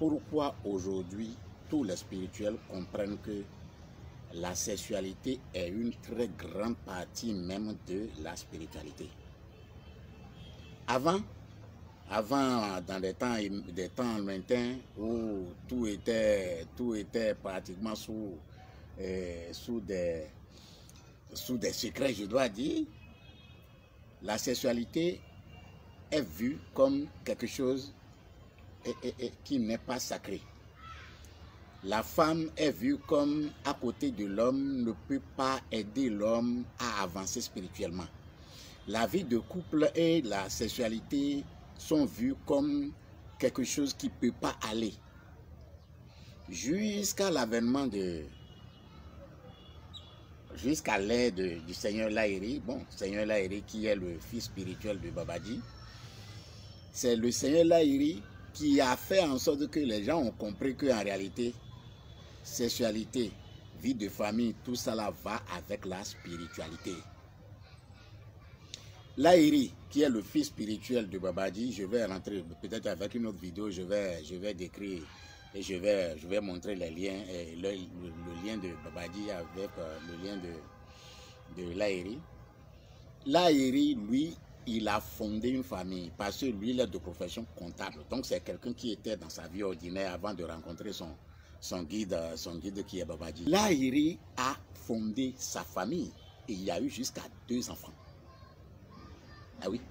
pourquoi aujourd'hui tous les spirituels comprennent que la sexualité est une très grande partie même de la spiritualité. Avant, dans des temps lointains où tout était pratiquement sous des secrets, je dois dire, la sexualité est vue comme quelque chose qui n'est pas sacré. La femme est vue comme à côté de l'homme, ne peut pas aider l'homme à avancer spirituellement. La vie de couple et la sexualité sont vues comme quelque chose qui ne peut pas aller. Jusqu'à l'avènement jusqu'à l'ère du Seigneur Lahiri, Seigneur Lahiri qui est le fils spirituel de Babaji, c'est le Seigneur Lahiri qui a fait en sorte que les gens ont compris qu'en réalité, sexualité, vie de famille, tout ça là va avec la spiritualité. Lahiri, qui est le fils spirituel de Babaji, je vais rentrer peut-être avec une autre vidéo, je vais décrire et je vais montrer les liens, le lien de Babaji avec le lien de Lahiri. Lahiri, lui, il a fondé une famille parce que lui, il est de profession comptable. Donc, c'est quelqu'un qui était dans sa vie ordinaire avant de rencontrer son guide qui est Babaji. Lahiri a fondé sa famille et il y a eu jusqu'à 2 enfants. Ah oui,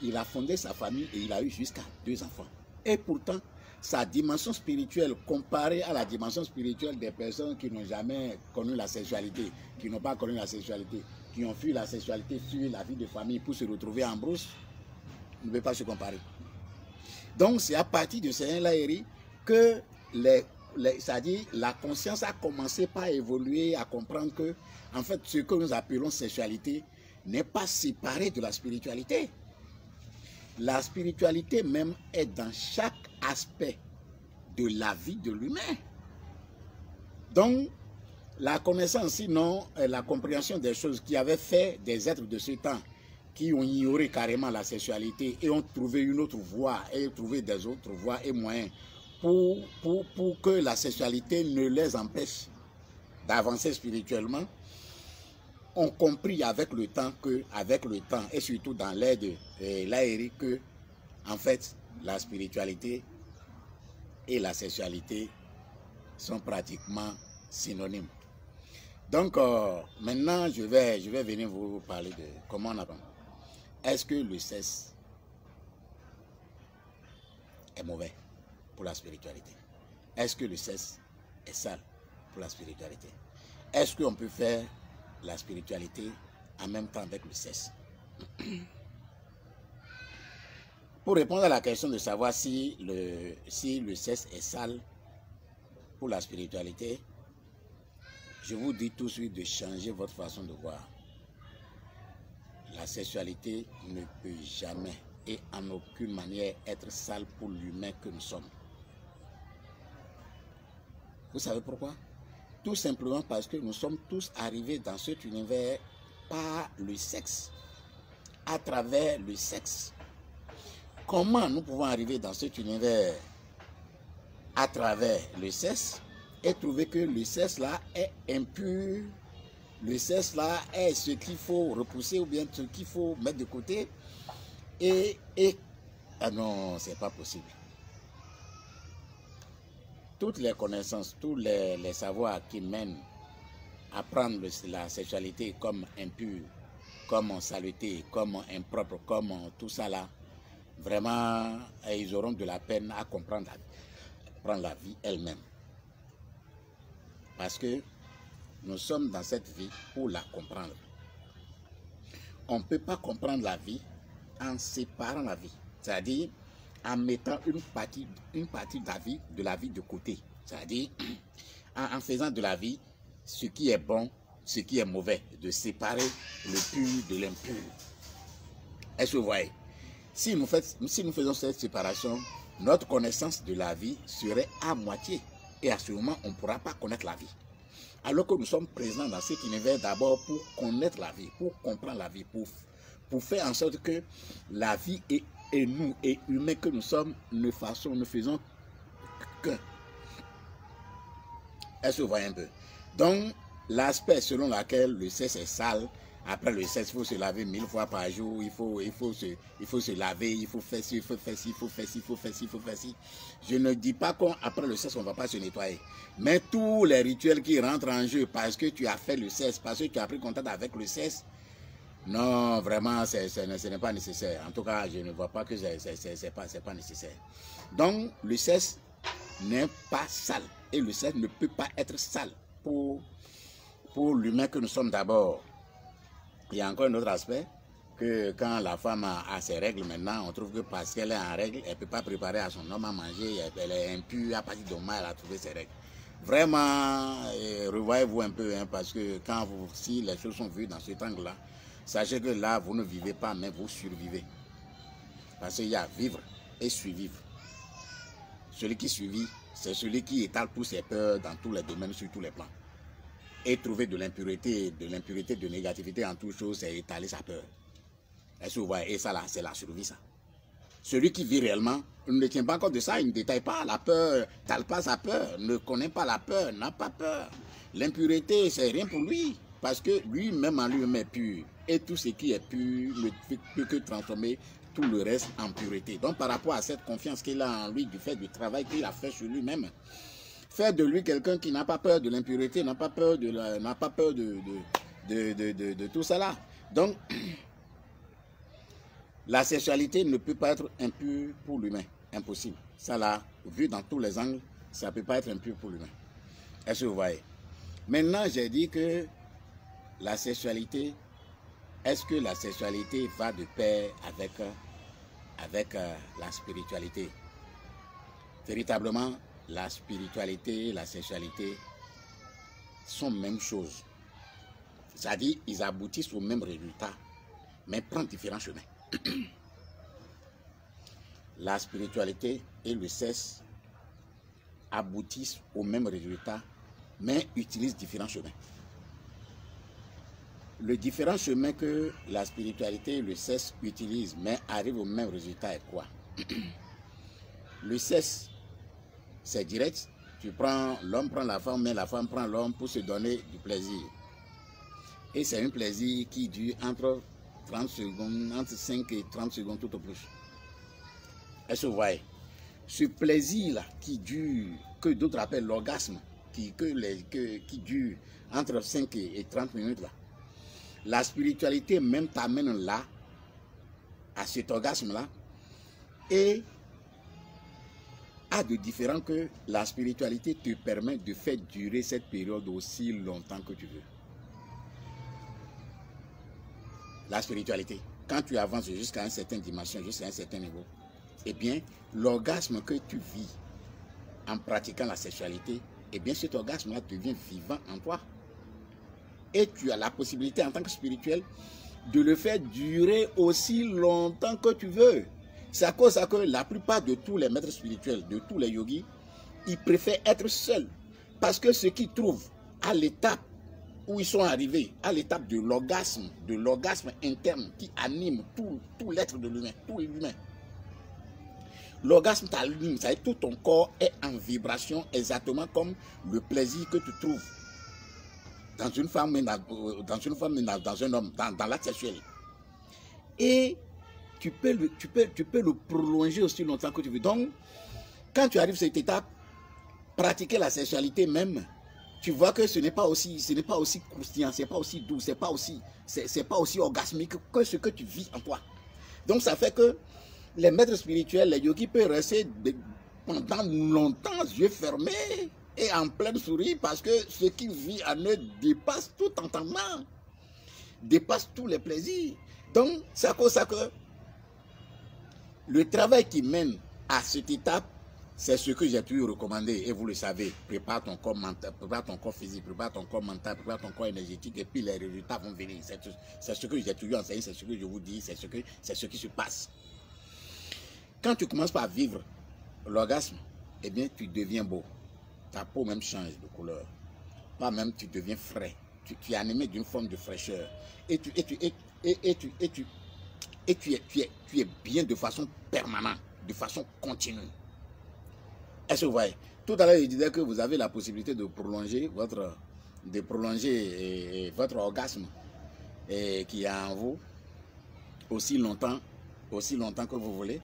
il a fondé sa famille et il a eu jusqu'à 2 enfants. Et pourtant, sa dimension spirituelle comparée à la dimension spirituelle des personnes qui n'ont jamais connu la sexualité, qui n'ont pas connu la sexualité, qui ont fui la sexualité, fui la vie de famille pour se retrouver en brousse, ne peut pas se comparer. Donc, c'est à partir de Seigneur Lahiri que c'est-à-dire la conscience a commencé par évoluer, à comprendre que, en fait, ce que nous appelons sexualité n'est pas séparé de la spiritualité. La spiritualité même est dans chaque aspect de la vie de l'humain. Donc, la connaissance, sinon la compréhension des choses qui avaient fait des êtres de ce temps, qui ont ignoré carrément la sexualité et ont trouvé une autre voie et trouvé des autres voies et moyens pour que la sexualité ne les empêche d'avancer spirituellement, ont compris avec le temps et surtout dans l'ère de Lahiri que en fait la spiritualité et la sexualité sont pratiquement synonymes. Donc maintenant je vais venir vous parler de comment on apprend. Est-ce que le sexe est mauvais pour la spiritualité? Est-ce que le sexe est sale pour la spiritualité? Est-ce qu'on peut faire la spiritualité en même temps avec le sexe? Pour répondre à la question de savoir si le sexe est sale pour la spiritualité, je vous dis tout de suite de changer votre façon de voir. La sexualité ne peut jamais et en aucune manière être sale pour l'humain que nous sommes. Vous savez pourquoi? Tout simplement parce que nous sommes tous arrivés dans cet univers par le sexe, à travers le sexe. Comment nous pouvons arriver dans cet univers à travers le sexe et trouver que le sexe là est impur, le sexe là est ce qu'il faut repousser ou bien ce qu'il faut mettre de côté ah non, c'est pas possible. Toutes les connaissances, tous les savoirs qui mènent à prendre la sexualité comme impure, comme saleté, comme impropre, comme tout ça là, vraiment, ils auront de la peine à comprendre prendre la vie elle-même. Parce que nous sommes dans cette vie pour la comprendre. On ne peut pas comprendre la vie en séparant la vie. C'est-à-dire en mettant une partie de la vie de côté. C'est-à-dire en faisant de la vie ce qui est bon, ce qui est mauvais. De séparer le pur de l'impur. Est-ce que vous voyez? Si nous faisons cette séparation, notre connaissance de la vie serait à moitié. Et à ce moment, on ne pourra pas connaître la vie. Alors que nous sommes présents dans cet univers d'abord pour connaître la vie, pour comprendre la vie, pour faire en sorte que la vie et nous, et humains que nous sommes, ne faisons qu'un. Est-ce que vous voyez un peu? Donc, l'aspect selon lequel le sexe est sale, après le sexe, il faut se laver 1000 fois par jour, il faut se laver, il faut faire ci, il faut faire ci, il faut faire ci, il faut faire ci, il faut faire ci. Je ne dis pas qu'après le sexe, on ne va pas se nettoyer. Mais tous les rituels qui rentrent en jeu parce que tu as fait le sexe, parce que tu as pris contact avec le sexe, non, vraiment, ce n'est pas nécessaire. En tout cas, je ne vois pas que c'est pas nécessaire. Donc, le sexe n'est pas sale. Et le sexe ne peut pas être sale pour l'humain que nous sommes d'abord. Il y a encore un autre aspect, que quand la femme a ses règles maintenant, on trouve que parce qu'elle est en règle, elle ne peut pas préparer à son homme à manger, elle est impure, à partir de moment elle a trouvé ses règles. Vraiment, revoyez-vous un peu, hein, parce que si les choses sont vues dans cet angle-là, sachez que là, vous ne vivez pas, mais vous survivez. Parce qu'il y a vivre et survivre. Celui qui survit, c'est celui qui étale tous ses peurs dans tous les domaines, sur tous les plans. Et trouver de l'impureté, de négativité en toutes choses, c'est étaler sa peur. Est-ce que vous voyez? Et ça, là, c'est la survie, ça. Celui qui vit réellement ne tient pas compte de ça, il ne détaille pas la peur, n'étale pas sa peur, ne connaît pas la peur, n'a pas peur. L'impureté, c'est rien pour lui, parce que lui-même en lui-même est pur. Et tout ce qui est pur ne peut que transformer tout le reste en pureté. Donc, par rapport à cette confiance qu'il a en lui, du fait du travail qu'il a fait sur lui-même, faire de lui quelqu'un qui n'a pas peur de l'impureté, n'a pas peur de tout ça là. Donc, la sexualité ne peut pas être impure pour l'humain. Impossible. Ça là, vu dans tous les angles, ça ne peut pas être impur pour l'humain. Est-ce que vous voyez? Maintenant, j'ai dit que la sexualité, est-ce que la sexualité va de pair avec la spiritualité? Véritablement, la spiritualité et la sexualité sont même chose. C'est-à-dire, ils aboutissent au même résultat, mais prennent différents chemins. La spiritualité et le sexe aboutissent au même résultat, mais utilisent différents chemins. Le différent chemin que la spiritualité et le sexe utilisent, mais arrivent au même résultat, est quoi? Le sexe, c'est direct. L'homme prend la femme, mais la femme prend l'homme pour se donner du plaisir. Et c'est un plaisir qui dure entre 30 secondes, entre 5 et 30 secondes tout au plus. Est-ce que vous voyez? Ce plaisir-là qui dure, que d'autres appellent l'orgasme, qui dure entre 5 et 30 minutes là. La spiritualité même t'amène là, à cet orgasme-là, et a de différent que la spiritualité te permet de faire durer cette période aussi longtemps que tu veux. La spiritualité, quand tu avances jusqu'à une certaine dimension, jusqu'à un certain niveau, eh bien, l'orgasme que tu vis en pratiquant la sexualité, eh bien, cet orgasme-là devient vivant en toi. Et tu as la possibilité en tant que spirituel de le faire durer aussi longtemps que tu veux. C'est à cause que la plupart de tous les maîtres spirituels, de tous les yogis, ils préfèrent être seuls. Parce que ce qu'ils trouvent à l'étape où ils sont arrivés, à l'étape de l'orgasme interne qui anime tout l'être de l'humain, tout l'humain. L'orgasme t'allume, ça veut dire tout ton corps est en vibration exactement comme le plaisir que tu trouves dans une femme, dans un homme, dans l'acte sexuel. Et tu peux le prolonger aussi longtemps que tu veux. Donc, quand tu arrives à cette étape, pratiquer la sexualité même, tu vois que ce n'est pas aussi croustillant, c'est pas aussi doux, c'est pas aussi orgasmique que ce que tu vis en toi. Donc, ça fait que les maîtres spirituels, les yogis peuvent rester pendant longtemps, yeux fermés et en pleine souris, parce que ce qu'ils vivent en eux dépasse tout entendement, dépasse tous les plaisirs. Donc, c'est à cause de ça que le travail qui mène à cette étape, c'est ce que j'ai toujours recommandé, et vous le savez. Prépare ton corps mental, prépare ton corps physique, prépare ton corps mental, prépare ton corps énergétique, et puis les résultats vont venir. C'est ce que j'ai toujours enseigné, c'est ce que je vous dis, c'est ce qui se passe. Quand tu commences par vivre l'orgasme, eh bien, tu deviens beau. Ta peau même change de couleur. Pas même, tu deviens frais. Tu es animé d'une forme de fraîcheur. Et tu es bien de façon permanente, de façon continue. Est-ce que vous voyez? Tout à l'heure, je disais que vous avez la possibilité de prolonger votre orgasme qui est en vous aussi longtemps que vous voulez.